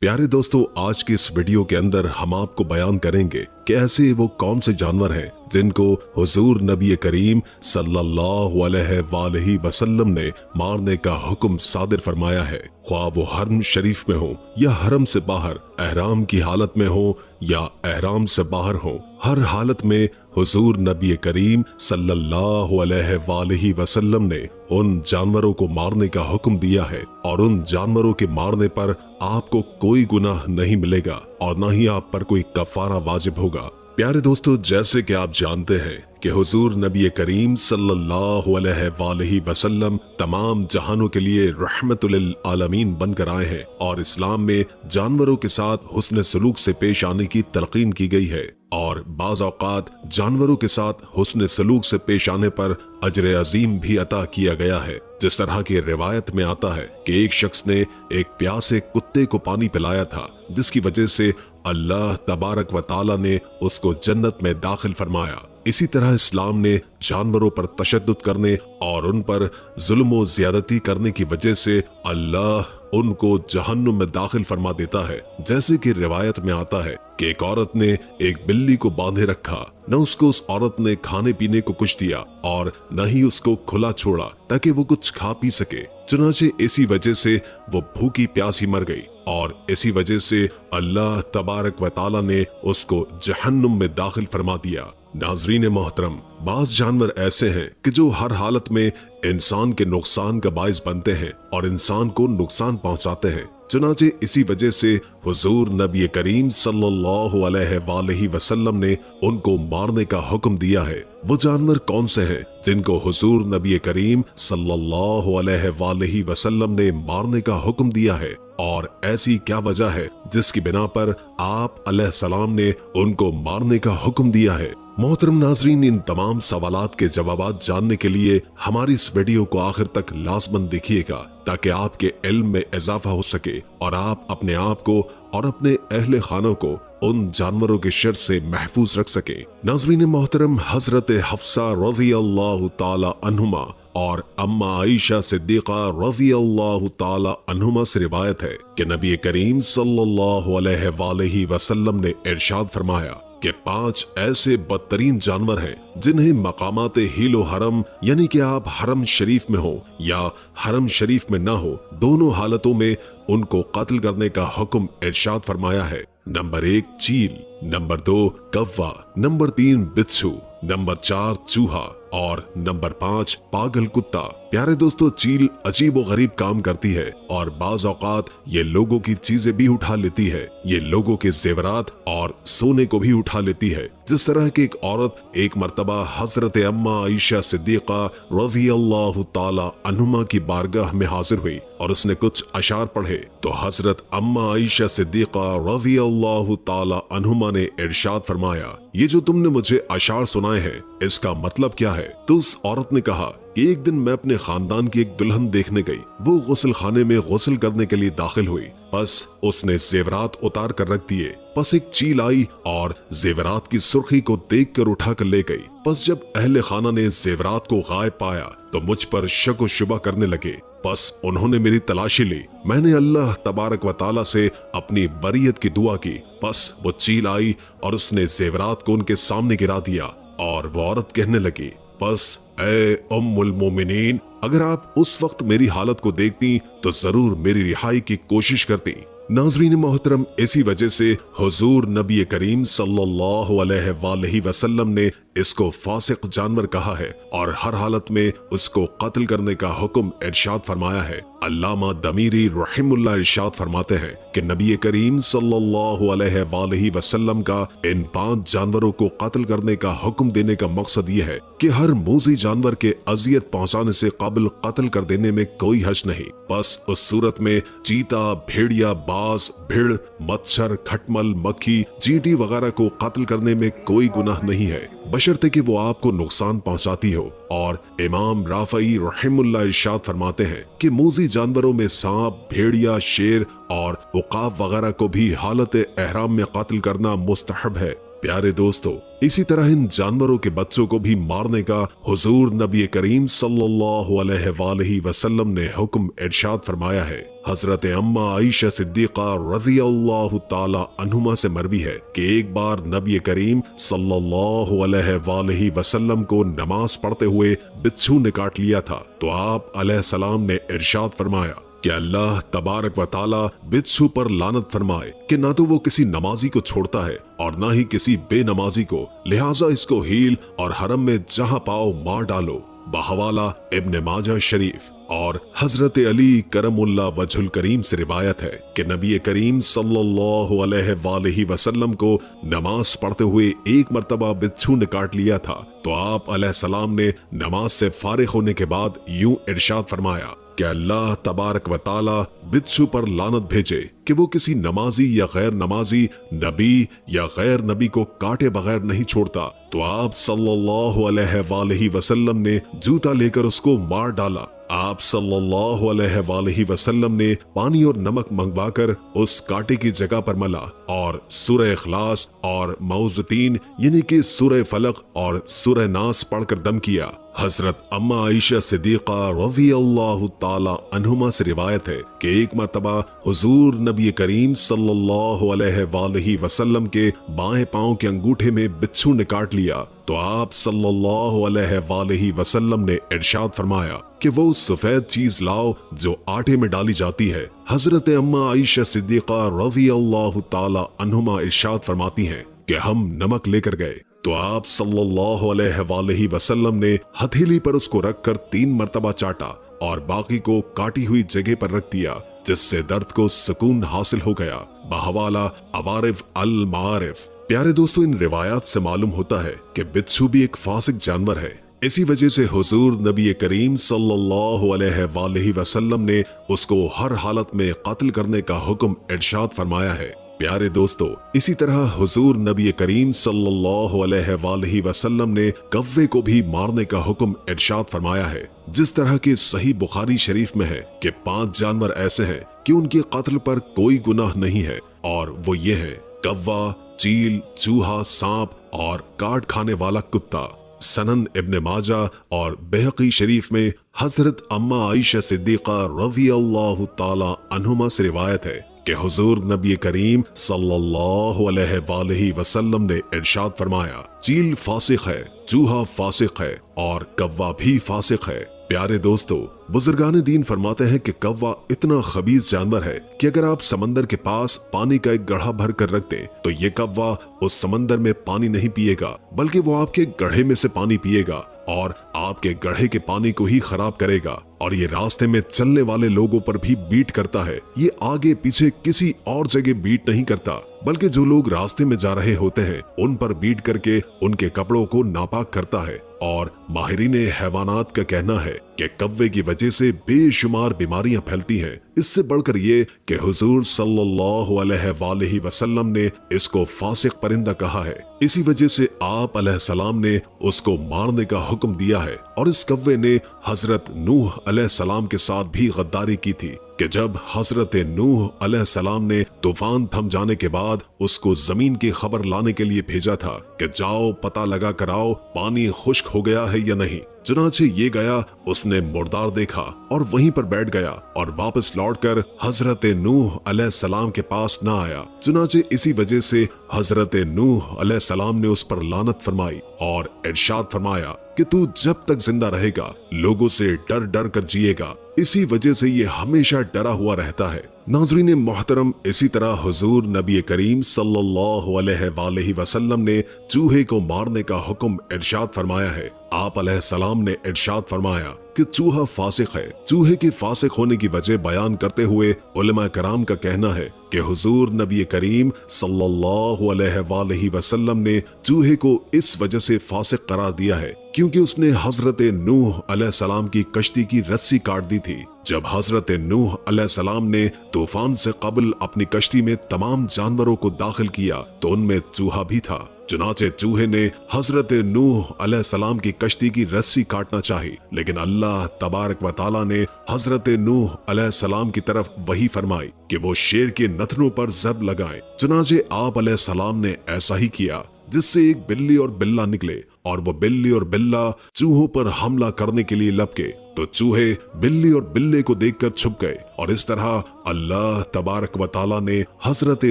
प्यारे दोस्तों, आज के इस वीडियो के अंदर हम आपको बयान करेंगे कि ऐसे वो कौन से जानवर हैं जिनको हुजूर नबी करीम सल्लल्लाहु अलैहि वसल्लम ने मारने का हुक्म सादिर फरमाया है। ख्वाह वो हरम शरीफ में हो या हरम से बाहर, एहराम की हालत में हो या एहराम से बाहर हो, हर हालत में हुजूर नबी करीम सल्लल्लाहु अलैहि वसल्लम ने उन जानवरों को मारने का हुक्म दिया है और उन जानवरों के मारने पर आपको कोई गुनाह नहीं मिलेगा और न ही आप पर कोई कफारा वाजिब होगा। प्यारे दोस्तों, जैसे कि आप जानते हैं कि हुजूर नबी करीम सल्लल्लाहु अलैहि वसल्लम तमाम जहानों के लिए रहमतुल लिल आलमीन बनकर आए हैं और इस्लाम में जानवरों के साथ हुस्न सलूक से पेश आने की तलकीन की गई है और बाज़ औक़ात जानवरों के साथ हुस्न सलूक से पेश आने पर अजर अजीम भी अता किया गया है। जिस तरह की रिवायत में आता है कि एक शख्स ने एक प्यासे कुत्ते को पानी पिलाया था, जिसकी वजह से अल्लाह तबारक व ताला ने उसको जन्नत में दाखिल फरमाया। इसी तरह इस्लाम ने जानवरों पर तशद्दुद करने और उन पर जुल्म व ज्यादती करने की वजह से अल्लाह उनको जहन्नुम में दाखिल फरमा देता है। जैसे कि रिवायत में आता है कि एक औरत ने एक बिल्ली को बांधे रखा, न उसको उस औरत ने खाने पीने को कुछ दिया और न ही उसको खुला छोड़ा ताकि वो कुछ खा पी सके। चुनाचे इसी वजह से वो भूखी प्यासी मर गई और इसी वजह से अल्लाह तबारक व ताला ने उसको जहन्नुम में दाखिल फरमा दिया। नाज़रीन मोहतरम, बाज़ जानवर ऐसे हैं कि जो हर हालत में इंसान के नुकसान का बाइस बनते हैं और इंसान को नुकसान पहुंचाते हैं। चुनाचे इसी वजह से हुजूर नबी करीम सल्लल्लाहु अलैहि वसल्लम ने उनको मारने का हुक्म दिया है। वो जानवर कौन से हैं जिनको हुजूर नबी करीम सल्लल्लाहु अलैहि वसल्लम ने मारने का हुक्म दिया है और ऐसी क्या वजह है जिसकी बिना पर आप अलैहिस्सलाम ने उनको मारने का हुक्म दिया है। मोहतरम नाजरीन, इन तमाम सवालात के जवाबात जानने के लिए हमारी इस वीडियो को आखिर तक लाजमन देखिएगा ताकि आपके इल्म में इजाफा हो सके और आप अपने आप को और अपने अहले खानों को उन जानवरों के शर से महफूज रख सके। नाजरीन मोहतरम, हजरत हफ्सा रज़ियल्लाहु ताला अन्हुमा और अम्मा आयशा सिद्दीक़ा रज़ियल्लाहु ताला अन्हुमा से रिवायत है कि नबी करीम सल्लल्लाहु अलैहि वसल्लम ने इरशाद फरमाया कि 5 ऐसे बदतरीन जानवर हैं जिन्हें मकामात हिलो हरम, यानी कि आप हरम शरीफ में हो या हरम शरीफ में ना हो, दोनों हालतों में उनको कत्ल करने का हुक्म इरशाद फरमाया है। नंबर 1 चील, नंबर 2 कौवा, नंबर 3 बिच्छू, नंबर 4 चूहा और नंबर 5 पागल कुत्ता। प्यारे दोस्तों, चील अजीब व गरीब काम करती है और बाज़ औक़ात ये लोगों की चीजें भी उठा लेती है। ये लोगों के जेवरात और सोने को भी उठा लेती है। जिस तरह की एक औरत एक मर्तबा हजरत अम्मा आयशा सिद्दीक़ा रज़ियल्लाहु ताला अन्हुमा की बारगाह में हाजिर हुई और उसने कुछ अशार पढ़े तो हजरत अम्मा आयशा सिद्दीक़ा रज़ियल्लाहु ताला अन्हुमा ने इरशाद फरमाया, ये जो तुमने मुझे अशार सुनाए हैं इसका मतलब क्या है? तो उस औरत ने कहा कि एक दिन मैं अपने खानदान की एक दुल्हन देखने गई। वो गुस्ल खाने में गुस्ल करने के लिए दाखिल हुई, बस उसने जेवरात उतार कर रख दिए। बस एक चील आई और जेवरात की सुर्खी को देख कर उठा कर ले गई। बस जब अहले खाना ने जेवरात को गायब पाया तो मुझ पर शक व शुबा करने लगे। बस उन्होंने मेरी तलाशी ली। मैंने अल्लाह तबारक व ताला से अपनी बरियत की दुआ की। बस वो चील आई और उसने जेवरात को उनके सामने गिरा दिया और वो औरत कहने लगी, बस ए उम्मुल मोमिनीन, अगर आप उस वक्त मेरी हालत को देखती तो जरूर मेरी रिहाई की कोशिश करती। नाज़रीन मोहतरम, इसी वजह से हुजूर नबी करीम सल्लल्लाहु अलैहि वसल्लम ने इसको फासिक जानवर कहा है और हर हालत में उसको कत्ल करने का हुक्म इरशाद फरमाया है। अल्लामा दमीरी रहमुल्लाह इरशाद फरमाते हैं कि नबी करीम सल्लल्लाहु अलैहि वसल्लम का इन 5 जानवरों को कत्ल करने का हुक्म देने का मकसद ये है कि हर मूजी जानवर के अजियत पहुंचाने से काबिल कत्ल कर देने में कोई हर्ज नहीं। बस उस सूरत में चीता, भेड़िया, बाज, भिड़, मच्छर, खटमल, मक्खी, चींटी वगैरह को कत्ल करने में कोई गुनाह नहीं है, बशर्ते कि वो आपको नुकसान पहुंचाती हो। और इमाम राफई रहमुल्लाह इरशाद फरमाते हैं कि मूजी जानवरों में सांप, भेड़िया, शेर और उकाब वगैरह को भी हालत एहराम में कत्ल करना मुस्तहब है। प्यारे दोस्तों, इसी तरह इन जानवरों के बच्चों को भी मारने का हुजूर नबी करीम सल्लल्लाहु अलैहि वसल्लम ने हुक्म इरशाद फरमाया है। हजरत अम्मा आयशा सिद्दीका रज़ियल्लाहु ताला अन्हुमा से मरवी है कि एक बार नबी करीम सल्लल्लाहु अलैहि वसल्लम को नमाज पढ़ते हुए बिच्छू ने काट लिया था, तो आप अलैहिस्सलाम ने इरशाद फरमाया कि अल्लाह तबारक व ताला बिच्छू पर लानत फरमाए कि ना तो वो किसी नमाजी को छोड़ता है और ना ही किसी बेनमाजी को, लिहाजा इसको हील और हरम में जहां पाओ मार डालो। बहवाला इब्न माजा शरीफ। और हजरत अली करमुल्ला वजहुल करीम से रिवायत है कि नबी करीम सल्लल्लाहु अलैहि वसल्लम को नमाज पढ़ते हुए एक मर्तबा बिच्छू ने काट लिया था, तो आप अलैहिस्सलाम ने नमाज से फारिग होने के बाद यूं इरशाद फरमाया कि अल्लाह तबारक व ताला बिच्छू पर लानत भेजे कि वो किसी नमाजी या गैर नमाजी, नबी या गैर नबी को काटे बगैर नहीं छोड़ता। तो आप सल्लल्लाहु अलैहि वसल्लम ने जूता लेकर उसको मार डाला। आप सल्लल्लाहु अलैहि वसल्लम ने पानी और नमक मंगवाकर उस कांटे की जगह पर मला और सूरह इखलास और मौज़तीन यानी कि सूरह फलक और सूरह नास पढ़कर दम किया। हजरत अम्मा आयशा सिद्दीका रज़ियल्लाहु ताला अन्हुमा से रिवायत है कि एक मर्तबा हुजूर नबी करीम सल्लल्लाहु अलैहि वसल्लम के बाएं पांव के अंगूठे में बिच्छू ने काट लिया, तो आप सल्लल्लाहु अलैहि वसल्लम ने इरशाद फरमाया कि वो सफेद चीज लाओ जो आटे में डाली जाती है। हजरत अम्मा आयशा सिद्दीका रज़ियल्लाहु ताला अन्हुमा इरशाद फरमाती हैं कि हम नमक लेकर गए, तो आप सल्लल्लाहु अलैहि वसल्लम ने हथेली पर उसको रखकर 3 मर्तबा चाटा और बाकी को काटी हुई जगह पर रख दिया, जिससे दर्द को सुकून हासिल हो गया। बहवाला अवारिफ अल मारिफ। प्यारे दोस्तों, इन रिवायात से मालूम होता है कि बिच्छू भी एक फासिक जानवर है। इसी वजह से हुजूर नबी करीम सल्लल्लाहु अलैहि वसल्लम ने उसको हर हालत में कत्ल करने का हुक्म इरशाद फरमाया है। प्यारे दोस्तों, इसी तरह हुजूर नबी करीम सल्लल्लाहु अलैहि वसल्लम ने कव्वे को भी मारने का हुक्म इरशाद फरमाया है। जिस तरह के सही बुखारी शरीफ में है कि 5 जानवर ऐसे हैं कि उनके कत्ल पर कोई गुनाह नहीं है, और वो ये हैं कव्वा, चील, चूहा, सांप और काट खाने वाला कुत्ता। सनन इब्न माजा और बैहकी शरीफ में हजरत अम्मा आयशा सिद्दीका रज़ियल्लाहु ताला अन्हुमा से रिवायत है कि हुजूर नबी करीम सल्लल्लाहु अलैहि वसल्लम ने इरशाद फरमाया, चील फासिक है, चूहा फासिक है और कव्वा भी फासिक है। प्यारे दोस्तों, बुजुर्गान दीन फरमाते हैं कि कव्वा इतना खबीस जानवर है कि अगर आप समंदर के पास पानी का एक गड्ढा भर कर रख दें तो ये कव्वा उस समंदर में पानी नहीं पिएगा, बल्कि वो आपके गड्ढे में से पानी पिएगा और आपके गड्ढे के पानी को ही खराब करेगा। और ये रास्ते में चलने वाले लोगों पर भी बीट करता है। ये आगे पीछे किसी और जगह बीट नहीं करता, बल्कि जो लोग रास्ते में जा रहे होते हैं उन पर बीट करके उनके कपड़ों को नापाक करता है। और माहिरीन हैवानात का कहना है कि कव्वे की वजह से बेशुमार बीमारियां फैलती हैं। इससे बढ़कर ये कि हुजूर सल्लल्लाहु अलैहि वसल्लम ने इसको फासिक परिंदा कहा है। इसी वजह से आप अलैहिस्सलाम ने उसको मारने का हुक्म दिया है। और इस कव्वे ने हजरत नूह अलैहिस्सलाम के साथ भी गद्दारी की थी कि जब हजरत नूह अलैहिस्सलाम ने तूफान थम जाने के बाद उसको जमीन की खबर लाने के लिए भेजा था कि जाओ पता लगा कर आओ पानी खुश्क हो गया है या नहीं। चुनाचे ये गया, उसने मुर्दार देखा और वहीं पर बैठ गया और वापस लौटकर हजरत नूह अलैहिस्सलाम के पास ना आया। चुनाचे इसी वजह से हजरत नूह अलैहिस्सलाम ने उस पर लानत फरमाई और इरशाद फरमाया कि तू जब तक जिंदा रहेगा लोगों से डर डर कर जिएगा। इसी वजह से ये हमेशा डरा हुआ रहता है। नाज़रीन मोहतरम, इसी तरह हुजूर नबी करीम सल्लल्लाहु अलैहि वसल्लम ने चूहे को मारने का हुक्म इरशाद फरमाया है। आप अलैहिस्सलाम ने इरशाद फरमाया कि चूहा फासिक है। चूहे के फासिक होने की वजह बयान करते हुए उलमा कराम का कहना है कि हुजूर नबी करीम सल्लल्लाहु अलैहि वसल्लम ने चूहे को इस वजह से फासिक करार दिया है क्योंकि उसने हजरत नूह अलैहिस्सलाम की कश्ती की रस्सी काट दी थी। जब हजरत नूह अलैहिस्सलाम ने तूफान से कबल अपनी कश्ती में तमाम जानवरों को दाखिल किया तो उनमें चूहा भी था। चुनाचे चूहे ने हजरत नूह अलैहिस्सलाम की कश्ती की रस्सी काटना चाही, लेकिन अल्लाह तबारक व ताला ने हजरत नूह अलैहिस्सलाम की तरफ वही फरमाई कि वो शेर के नथनों पर जब लगाएं। चुनाचे आप अलैहिस्सलाम ने ऐसा ही किया। जिससे एक बिल्ली और बिल्ला निकले और वो बिल्ली और बिल्ला चूहों पर हमला करने के लिए लपके, तो चूहे बिल्ली और बिल्ले को देखकर छुप गए। और इस तरह अल्लाह तबारक व तआला ने हजरत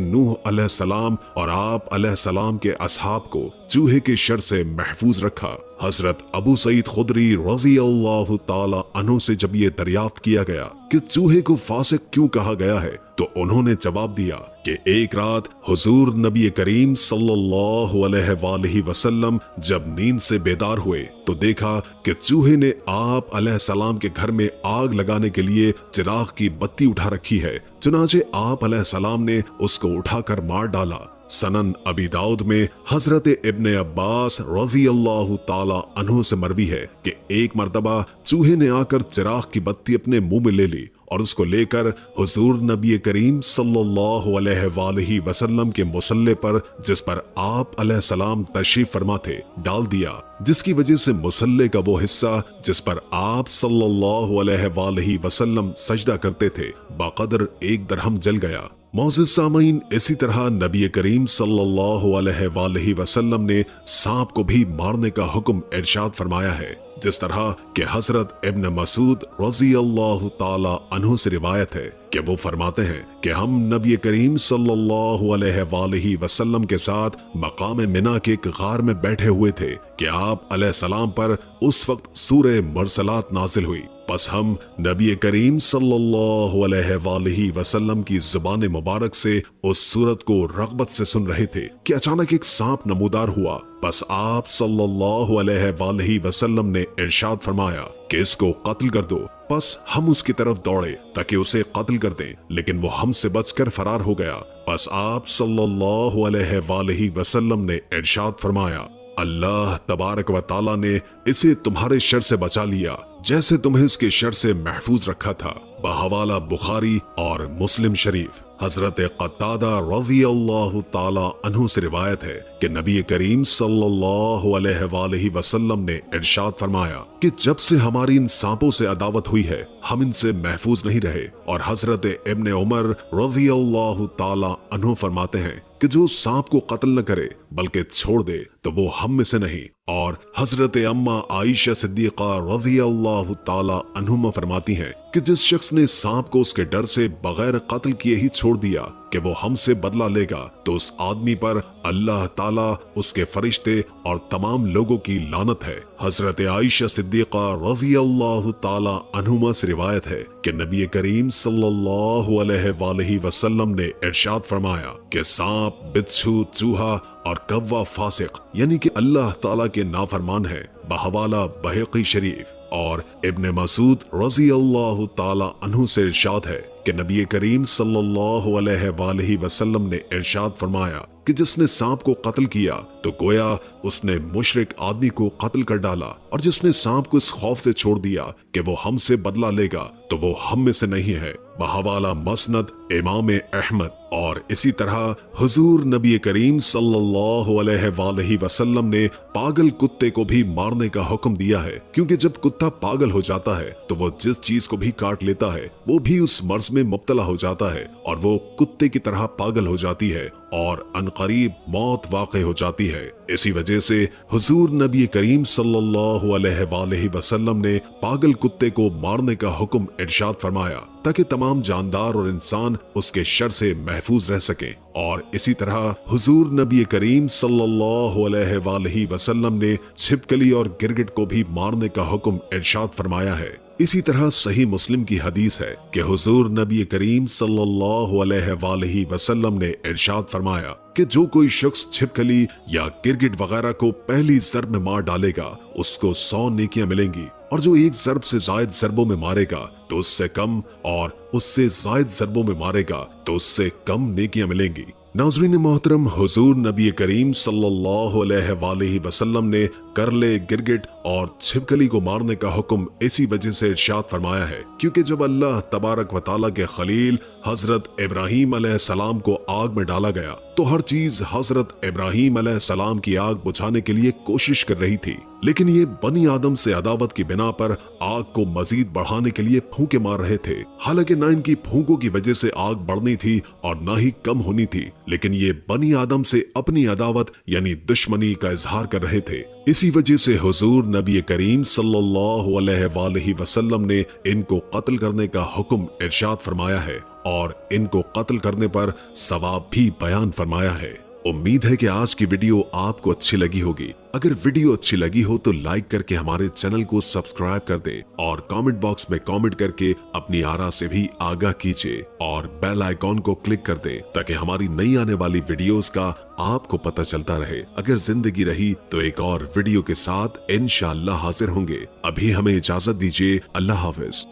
नूह अलैहिस्सलाम और आप अलैहिस्सलाम के असहाब को चूहे के शर से महफूज रखा। हजरत अबू सईद खुदरी रज़ी अल्लाह ताला अन्हु से जब ये दरियाफ्त किया गया कि चूहे को फासिक क्यों कहा गया है, तो उन्होंने जवाब दिया कि एक रात हुजूर नबी करीम सल्लल्लाहु अलैहि वसल्लम जब नींद से बेदार हुए तो देखा कि चूहे ने आप अलैहिस्सलाम के घर में आग लगाने के लिए चिराग की बत्ती उठा रखी है। चुनाचे आप अलैहिस्सलाम ने उसको उठाकर मार डाला। सनन अबी दाऊद में हजरत इब्ने अब्बास रज़ी अल्लाह ताला अन्हु से मरवी है कि एक मर्तबा चूहे ने आकर चिराग की बत्ती अपने मुंह में ले ली और उसको लेकर हुजूर नबी करीम सल्लल्लाहु अलैहि वसल्लम के मुसल्ले पर, जिस पर आप अलैहिस्सलाम तशरीफ फरमा थे, डाल दिया, जिसकी वजह से मुसल्ले का वो हिस्सा जिस पर आप सल्लल्लाहु अलैहि वसल्लम सजदा करते थे बकदर 1 दरहम जल गया। मौजूद सामीन, इसी तरह नबी करीम सल्लल्लाहु अलैहि वसल्लम ने सांप को भी मारने का हुक्म इरशाद फरमाया है, जिस तरह के हजरत इब्न मसूद रज़ी अल्लाह ताला अन्हु से रिवायत है कि वो फरमाते हैं कि हम नबी करीम सल्लल्लाहु अलैहि वसल्लम के साथ मकाम मिना के एक गार में बैठे हुए थे कि आप अलैहिस्सलाम पर उस वक्त सूरह मुरसलात नाजिल हुई। बस हम नबी करीम सल्लल्लाहु अलैहि वसल्लम की जुबान मुबारक से उस सूरत को रग़बत से सुन रहे थे कि अचानक एक सांप नमूदार हुआ। बस आप सल्लल्लाहु अलैहि वसल्लम ने इरशाद फरमाया कि इसको कत्ल कर दो। बस हम उसकी तरफ दौड़े ताकि उसे कत्ल कर दें, लेकिन वो हमसे बचकर फरार हो गया। बस आप सल्लल्लाहु अलैहि वसल्लम ने इरशाद फरमाया, अल्लाह तबारक व ताला ने इसे तुम्हारे शर से बचा लिया जैसे तुम्हें इसके शर से महफूज रखा था। बहवाला बुखारी और मुस्लिम शरीफ। हजरत क़तादा रज़ी अल्लाह ताला अन्हु से रिवायत है कि नबी करीम सल्लल्लाहु अलैहि वसल्लम ने इरशाद फरमाया कि जब से हमारी इन सांपों से अदावत हुई है हम इनसे महफूज नहीं रहे। और हजरत इब्ने उमर रज़ी अल्लाह ताला अन्हु फरमाते हैं कि जो सांप को कत्ल न करे बल्कि छोड़ दे तो वो हम में से नहीं। और हजरत अम्मा आयशा सिद्दीक़ा रज़ी अल्लाह ताला अन्हुमा फरमाती हैं कि जिस शख्स ने सांप को उसके डर से बगैर कत्ल किए ही छोड़ दिया कि वो हमसे बदला लेगा, तो उस आदमी पर अल्लाह ताला, उसके फरिश्ते और तमाम लोगों की लानत है। हजरत आयशा सिद्दीक़ा रज़ी अल्लाह ताला अन्हुमा से रिवायत है कि नबी करीम सल्लल्लाहु अलैहि वसल्लम ने इरशाद फरमाया कि सांप, बिच्छू, चूहा और कव्वा फासिक यानी कि अल्लाह ताला के नाफरमान है। बहवाला बहक़ी शरीफ। और इब्ने मसूद रज़ी अल्लाह ताला अन्हु से इरशाद है कि नबी करीम सल्लल्लाहु अलैहि वसल्लम ने इरशाद फरमाया कि जिसने सांप को कत्ल किया तो गोया उसने मुशरिक आदमी को कत्ल कर डाला, और जिसने सांप को इस खौफ से छोड़ दिया कि वो हमसे बदला लेगा तो वो हम में से नहीं है। बहवाला मसनद इमाम अहमद। और इसी तरह हुजूर नबी करीम सल्लल्लाहु अलैहि वसल्लम ने पागल कुत्ते को भी मारने का हुक्म दिया है, क्योंकि जब कुत्ता पागल हो जाता है तो वो जिस चीज को भी काट लेता है वो भी उस मर्ज में मुब्तला हो जाता है और वो कुत्ते की तरह पागल हो जाती है और अनकरीब मौत वाक़ई हो जाती है। इसी वजह से हुजूर नबी करीम सल्लल्लाहु अलैहि वसल्लम ने पागल कुत्ते को मारने का हुक्म इरशाद फरमाया ताकि तमाम जानदार और इंसान उसके शर से महफूज रह सकें। और इसी तरह हुजूर नबी करीम सल्लल्लाहु अलैहि वसल्लम ने छिपकली और गिरगिट को भी मारने का हुक्म इरशाद फरमाया है। इसी तरह सही मुस्लिम की हदीस है कि हुजूर नबी करीम सल्लल्लाहु अलैहि वसल्लम ने इरशाद फरमाया कि जो कोई शख्स छिपकली या गिरगिट वगैरह को पहली ज़रब में मार डालेगा उसको 100 नेकियां मिलेंगी, और जो एक ज़रब से ज़ायद ज़रबों में मारेगा तो उससे कम, और उससे ज़ायद ज़रबों में मारेगा तो उससे कम नेकियां मिलेंगी। नाज़रीन मोहतरम, हुजूर नबी करीम सल्लल्लाहु अलैहि वसल्लम ने करले, गिरगिट और छिपकली को मारने का हुक्म इसी वजह से इरशाद फरमाया है क्योंकि जब अल्लाह तबारक व तआला के खलील हजरत इब्राहीम अलैहिस्सलाम को आग में डाला गया तो हर चीज हजरत इब्राहीम अलैहिस्सलाम की आग बुझाने के लिए कोशिश कर रही थी, लेकिन ये बनी आदम से अदावत की बिना पर आग को मजीद बढ़ाने के लिए फूंके मार रहे थे। हालांकि न इनकी फूंकों की वजह से आग बढ़नी थी और न ही कम होनी थी, लेकिन ये बनी आदम से अपनी अदावत यानी दुश्मनी का इजहार कर रहे थे। इसी वजह से हुजूर नबी करीम सल्लल्लाहु अलैहि वसल्लम ने इनको कत्ल करने का हुक्म इरशाद फरमाया है और इनको कत्ल करने पर सवाब भी बयान फरमाया है। उम्मीद है कि आज की वीडियो आपको अच्छी लगी होगी। अगर वीडियो अच्छी लगी हो तो लाइक करके हमारे चैनल को सब्सक्राइब कर दे और कमेंट बॉक्स में कमेंट करके अपनी आरा से भी आगाह कीजिए और बेल आइकॉन को क्लिक कर दे ताकि हमारी नई आने वाली वीडियोस का आपको पता चलता रहे। अगर जिंदगी रही तो एक और वीडियो के साथ इंशाअल्लाह हाजिर होंगे। अभी हमें इजाजत दीजिए। अल्लाह हाफिज।